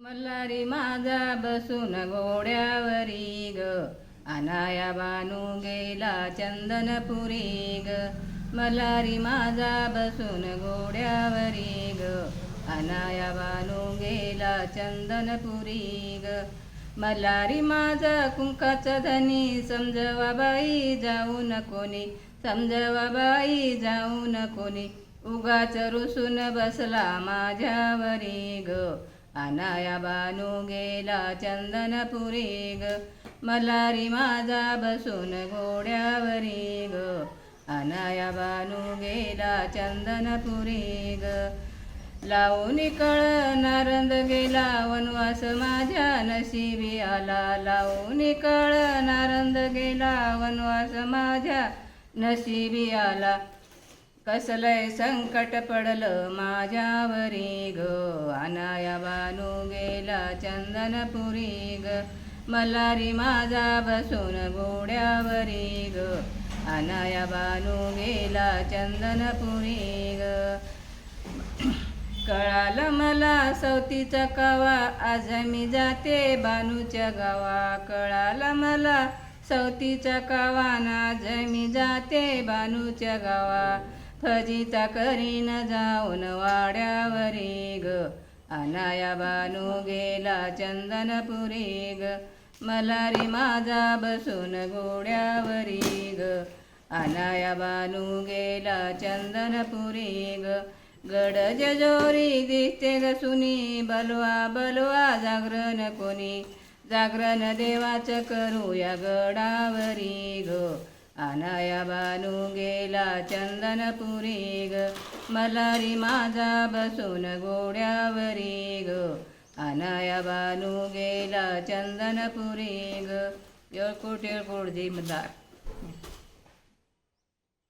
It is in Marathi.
मल्हारी माझा बसून घोड्यावरी ग, अनाया बानू गेला चंदनपुरी ग. मल्हारी माझा बसून घोड्यावरी ग, अनाया बानू गेला चंदनपुरी ग. मल्हारी माझा कुंकाचा धनी, समजवा बाई जाऊ नकोनी, समजवा बाई जाऊ नकोनी. उगाच रुसून बसला माझ्यावरी ग, अनाया बानू गेला चंदनपुरी ग. मल्हारी माझा बसून घोड्यावरी ग, अनाया बानू गेला चंदनपुरी ग. लावून कळ नारंद गेला वनवास माझ्या नशिबी आला, लावून कळ नारंद गेला वनवास माझ्या नशिबी आला. कसलय संकट पडलं माझ्यावरी ग, अनाया बानू गेला चंदनपुरी ग. मल्हारी माझा बसून घोड्यावरी ग, अनाया बानू गेला चंदनपुरी ग. कळालं मला सवतीचा कावा, आज मी जाते बानूच्या गावा. कळालं मला सवतीचा कावा, आज मी जाते बानूच्या गावा. फजिता करीन जाऊन वाड्यावरी ग, अनाया बानू गेला चंदनपुरी ग. मल्हारी माझा बसून घोड्यावरी ग, अनाया बानू गेला चंदनपुरी ग. गड जेजोरी दिसते ग सुनी, बलवा बलवा जागरण कोणी. जागरण देवाचं करूया गडावरी ग, अनाया बानू गेला चंदनपुरी ग. मल्हारी माझा बसून घोड्यावरी ग, अनाया बानू गेला चंदनपुरी ग. येळकोट येळकोट जय मल्हार.